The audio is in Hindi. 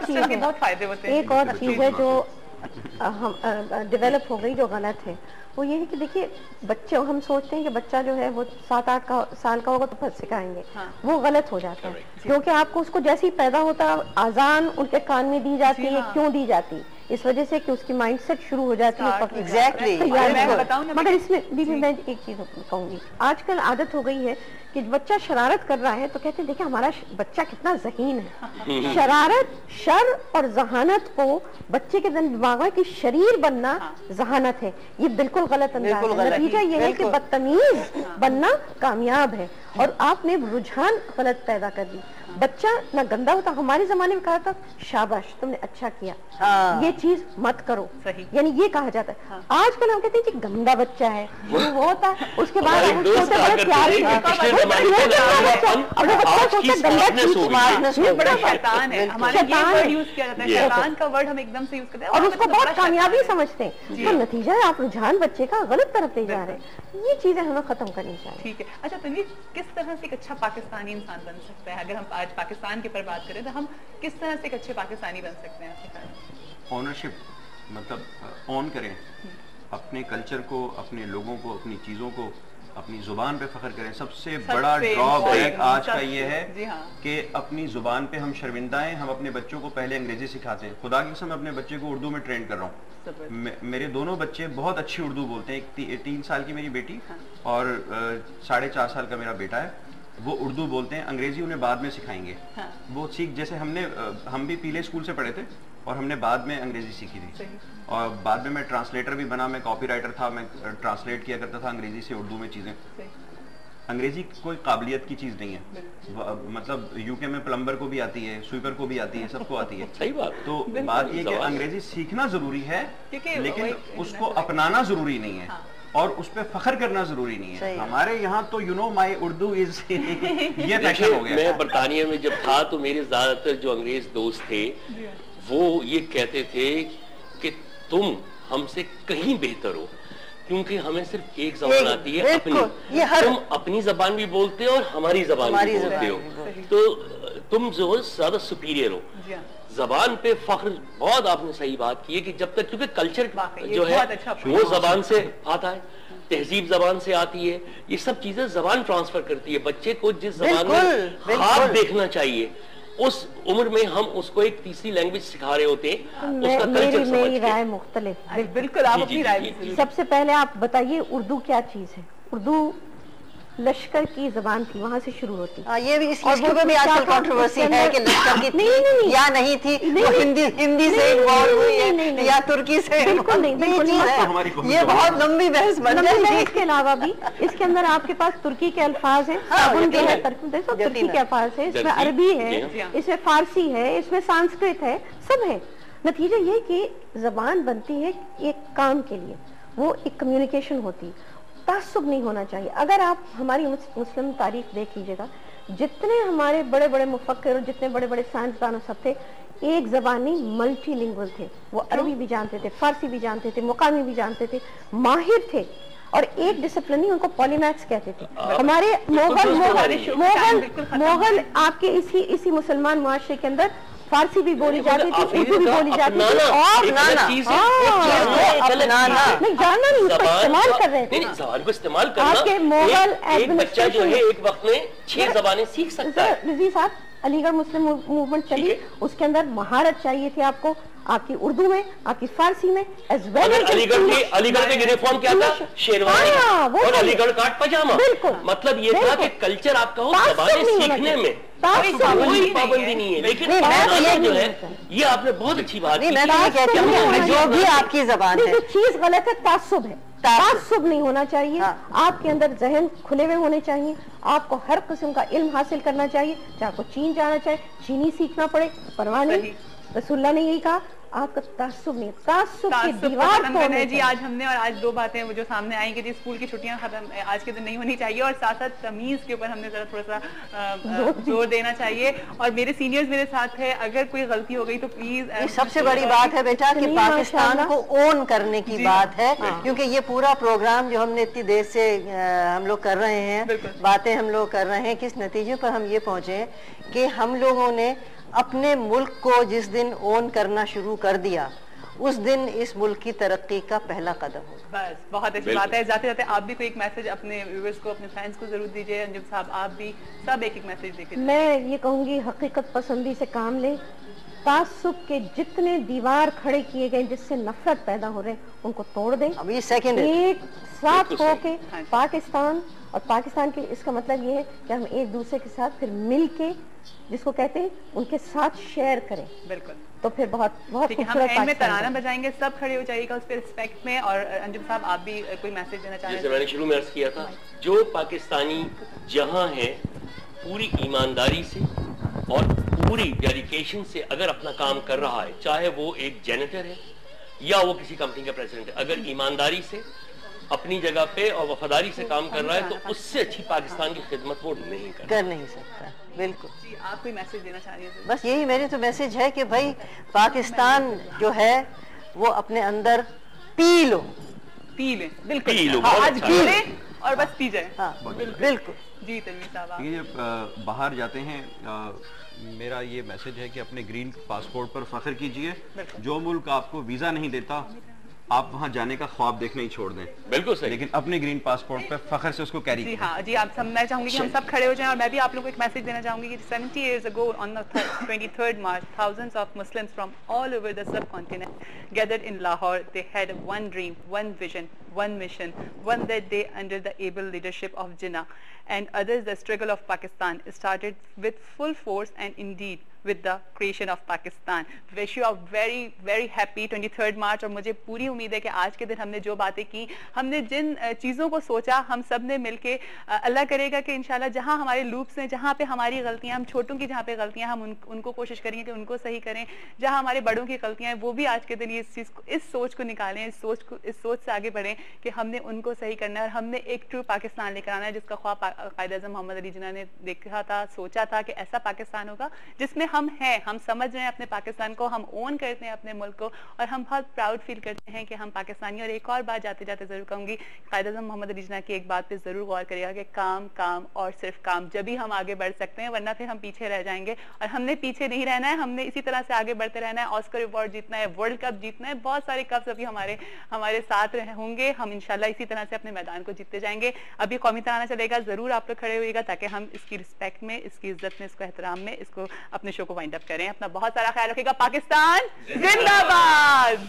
बहुत फायदे होते हैं। एक और चीज है जो हम डेवलप हो गई जो गलत है, वो ये है कि देखिए बच्चे, हम सोचते हैं कि बच्चा जो है वो 7-8 साल का होगा तो फिर सिखाएंगे। हाँ। वो गलत हो जाता है, क्योंकि आपको उसको जैसे ही पैदा होता आजान उनके कान में दी जाती है। हाँ। क्यों दी जाती है? इस वजह से कि उसकी माइंडसेट शुरू हो जाती है। एग्जैक्टली। मगर इसमें दीदी मैं एक चीज कहूंगी, आजकल आदत हो गई है कि बच्चा शरारत कर रहा है तो कहते हैं देखिए हमारा बच्चा कितना ज़हीन है। शरारत, शर और जहानत को बच्चे के दिमाग में कि शरीर बनना जहानत है, ये बिल्कुल गलत अंदाज है। नतीजा ये है कि बदतमीज बनना कामयाब है और आपने रुझान गलत पैदा कर दी। बच्चा ना गंदा होता, हमारे जमाने में कहा था शाबाश तुमने अच्छा किया, ये चीज मत करो, यानी ये कहा जाता है। आजकल हम कहते हैं कि गंदा बच्चा है, वो होता है, उसके बाद और उसको बहुत कामयाबी समझते हैं। तो नतीजा है आप रुझान बच्चे का गलत तरफ ले जा रहे हैं। ये चीजें हमें खत्म करनी चाहिए। ठीक है। अच्छा तन्वीर, किस तरह से एक अच्छा पाकिस्तानी इंसान बन सकता है? अगर हम आज पाकिस्तान के ऊपर बात करें तो हम किस तरह से एक अच्छे पाकिस्तानी बन सकते हैं आपके ख्याल? ऑनरशिप, मतलब ऑन करें अपने कल्चर को, अपने लोगों को, अपनी चीज़ों को, अपनी जुबान पे फख्र करें। सबसे बड़ा ड्रॉबैक आज का ये है कि अपनी जुबान पे हम शर्मिंदा हैं। हम अपने बच्चों को पहले अंग्रेजी सिखाते हैं। खुदा की कसम अपने बच्चे को उर्दू में ट्रेन कर रहा हूँ। मेरे दोनों बच्चे बहुत अच्छी उर्दू बोलते हैं। एक 3 साल की मेरी बेटी और 4.5 साल का मेरा बेटा है। वो उर्दू बोलते हैं, अंग्रेजी उन्हें बाद में सिखाएंगे। वो सीख, जैसे हम भी पीले स्कूल से पढ़े थे और हमने बाद में अंग्रेजी सीखी थी और बाद में मैं ट्रांसलेटर भी बना, मैं कॉपी राइटर था, मैं ट्रांसलेट किया करता था अंग्रेजी से उर्दू में चीज़ें। अंग्रेजी कोई काबिलियत की चीज़ नहीं है। मतलब यूके में प्लम्बर को भी आती है, स्वीपर को भी आती है, सबको आती है। सही बात। तो बात ये कि अंग्रेजी सीखना जरूरी है लेकिन उसको अपनाना जरूरी नहीं है और उस पर फख्र करना जरूरी नहीं है। हमारे यहाँ तो you know my Urdu is ये फैशन हो गया। मैं बरतानिया में जब था तो मेरे ज्यादातर जो अंग्रेज दोस्त थे वो ये कहते थे कि तुम हमसे कहीं बेहतर हो, क्योंकि हमें सिर्फ एक जबान आती है अपनी। तुम अपनी जबान भी बोलते हो और हमारी जबान भी बोलते हो, तो तुम जो है ज्यादा सुपीरियर हो। जबान पे फख्र, बहुत आपने सही बात की है कि जब तक, क्योंकि कल्चर जो है वो जबान से आता है, तहजीब जबान से आती है, ये सब चीजें जबान ट्रांसफर करती है। बच्चे को जिस जबान में ख्वाब देखना चाहिए उस उम्र में हम उसको एक तीसरी लैंग्वेज सिखा रहे होते हैं। उसका कल्चर मेरी राय मुख्तलिफ। बिल्कुल, आप अपनी राय। सबसे पहले आप बताइए उर्दू क्या चीज है? उर्दू लश्कर की जबान थी, वहाँ से शुरू होती। ये भी इस में भी आजकल कंट्रोवर्सी है कि लश्कर की थी या नहीं थी, हिंदी से इन्वॉल्व हुई है या तुर्की से। बिल्कुल नहीं, ये बहुत लंबी बहस बन जाएगी। इसके अलावा भी इसके अंदर आपके पास तुर्की के अल्फाज हैं, साबुन जो है तुर्की के अल्फाज है, इसमें अरबी है, इसमें फारसी है, इसमें संस्कृत है, सब है। नतीजा ये कि जबान बनती है एक काम के लिए, वो एक कम्युनिकेशन होती है। तासुब नहीं होना चाहिए। अगर आप हमारी मुस्लिम तारीख देख लीजिएगा, जितने हमारे बड़े बड़े मुफक्किर और जितने बड़े बड़े साइंसदान सब थे, एक जबान नहीं मल्टीलिंगुअल थे। वो अरबी भी जानते थे, फारसी भी जानते थे, मुकामी भी जानते थे, माहिर थे और एक डिसिप्लिन नहीं, उनको पॉलीमैथ्स कहते थे। हमारे मोगल आपके इसी मुसलमान मुआशरे के अंदर फारसी भी बोली जाती थी, उर्दू भी बोली जाती थी और जानना नहीं, उसको इस्तेमाल कर रहे थे। जबान को इस्तेमाल करना, आपके मोगल एक बच्चा जो है एक वक्त में 6 जबानें सीख सकता है। रजी साहब, अलीगढ़ मुस्लिम मूवमेंट चली, उसके अंदर महारत चाहिए थी आपको, आपकी उर्दू में, आपकी फारसी में, एज वेल एज अलीगढ़ के यूनिफॉर्म क्या था? शेरवानी और अलीगढ़ काट पजामा। मतलब ये था कि कल्चर आपका हो, जबानें सीखने में कोई पाबंदी नहीं है। लेकिन जो है ये आपने बहुत अच्छी बात की। मैं कहती हूँ जो भी आपकी जबान है, चीज गलत है, तासुब है। तासुब नहीं होना चाहिए। आपके अंदर जहन खुले हुए होने चाहिए, आपको हर किस्म का इल्म हासिल करना चाहिए। चाहे आपको चीन जाना चाहिए, चीनी सीखना पड़े, परवाह नहीं। रसूलुल्लाह ने यही कहा, आपका तासुब नहीं, तासुब की दीवार तोड़ना है। जी, आज हमने और आज 2 बातें वो जो सामने आई कि जी स्कूल की छुट्टियां खत्म आज के दिन नहीं होनी चाहिए और साथ साथ तमीज के ऊपर हमने जरा थोड़ा सा जोर देना चाहिए। और मेरे सीनियर्स मेरे साथ है, अगर कोई गलती हो गई तो प्लीज। सबसे बड़ी बात है बेटा कि पाकिस्तान को ओन करने की बात है, क्योंकि ये पूरा प्रोग्राम जो हमने इतनी देर से हम लोग कर रहे हैं, बातें हम लोग कर रहे हैं, किस नतीजे पर हम ये पहुंचे कि हम लोगों ने अपने मुल्क को जिस दिन ओन करना शुरू कर दिया, उस दिन इस मुल्क की तरक्की का पहला कदम हो। बस बहुत अच्छी बात है। जाते जाते आप भी कोई एक मैसेज अपने व्यूअर्स को, अपने फैंस को जरूर दीजिए। अंजुम साहब आप भी सब एक एक मैसेज देके। मैं ये कहूंगी हकीकत पसंदी से काम लें। तासुब के जितने दीवार खड़े किए गए जिससे नफरत पैदा हो रहे हैं उनको तोड़ दें। अभी सेकंड एक साथ होके पाकिस्तान, और पाकिस्तान के इसका मतलब ये है कि हम एक दूसरे के साथ फिर मिल के, जिसको कहते हैं, उनके साथ शेयर करें। बिल्कुल। तो फिर बहुत बहुत खूबसूरत। हम एंड में तराना बजाएंगे, सब खड़े हो जाइएगा उस पे रिस्पेक्ट में। और अंजुम साहब आप भी कोई मैसेज देना चाह रहे हैं? जैसे मैंने शुरू में अर्ज किया था, जो पाकिस्तानी जहां है पूरी ईमानदारी से और पूरी डेडिकेशन से अगर अपना काम कर रहा है, चाहे वो एक जेनेटर है या वो किसी कंपनी का प्रेसिडेंट है, अगर ईमानदारी से अपनी जगह पे और वफादारी से काम कर रहा है, तो उससे अच्छी पाकिस्तान की खिदमत वो नहीं कर नहीं सकता। बिल्कुल जी, आप कोई मैसेज देना चाह रही हैं? बस यही मेरी तो मैसेज है कि भाई पाकिस्तान जो है वो अपने अंदर पी लो, पी ले। बिल्कुल, पी लो, आज पी ले और बस पी जाए। हाँ, बिल्कुल। जी तनवीर साहब, ये बाहर जाते हैं, मेरा ये मैसेज है कि अपने ग्रीन पासपोर्ट पर फख्र कीजिए। जो मुल्क आपको वीजा नहीं देता, आप वहां जाने का ख्वाब देखना ही छोड़ दें। बिल्कुल सही। लेकिन अपने ग्रीन पासपोर्ट पे फख्र से उसको कैरी जी करें। हाँ जी, आप सब, मैं चाहूंगी कि हम सब खड़े हो जाएं। और मैं भी आप लोगों को एक मैसेज देना चाहूंगी कि 70 years ago on the 23rd March, thousands of Muslims from all over the subcontinent gathered in Lahore. They had one dream, one vision, one mission, one that day under the able leadership of Jinnah and others. The struggle of Pakistan started with full force and indeed with the creation of Pakistan. Wish you a very very happy 23rd March। और मुझे पूरी उम्मीद है कि आज के दिन हमने जो बातें की, हमने जिन चीज़ों को सोचा, हम सब ने मिलके अल्लाह करेगा कि इंशाल्लाह जहां हमारे लूप्स हैं, जहां पे हमारी गलतियां, हम छोटों की जहां पे गलतियां, हम उनको कोशिश करेंगे कि उनको सही करें। जहां हमारे बड़ों की गलतियां हैं, वो भी आज के दिन इस चीज़ को, इस सोच को निकालें, इस सोच से आगे बढ़ें कि हमने उनको सही करना है और हमने एक ट्रू पाकिस्तान लेकर आना है, जिसका ख्वाब कायद-ए-आज़म मोहम्मद अली जिन्ना ने देखा था, सोचा था कि ऐसा पाकिस्तान होगा जिसमें हम हैं, हम समझ रहे हैं अपने पाकिस्तान को, हम ओन करते हैं अपने मुल्क को और हम बहुत प्राउड फील करते हैं कि हम पाकिस्तानी। और एक और बात जाते जाते जरूर कहूंगी, कायद-ए-आज़म मोहम्मद अली जिन्ना की एक बात पे जरूर गौर करिएगा कि काम काम और सिर्फ काम, जब भी हम आगे बढ़ सकते हैं, वरना फिर हम पीछे रह जाएंगे। और हमने पीछे नहीं रहना है, हमने इसी तरह से आगे बढ़ते रहना है। ऑस्कर अवार्ड जीतना है, वर्ल्ड कप जीतना है, बहुत सारे कप्स अभी हमारे साथ होंगे। हम इंशाल्लाह इसी तरह से अपने मैदान को जीतते जाएंगे। अभी कौमी तराना चलेगा, जरूर आप लोग खड़े होइएगा ताकि हम इसकी रिस्पेक्ट में, इसकी इज्जत में, इसको एहतराम में, इसको अपने शो को वाइंड अप करें। अपना बहुत सारा ख्याल रखिएगा। पाकिस्तान जिंदाबाद।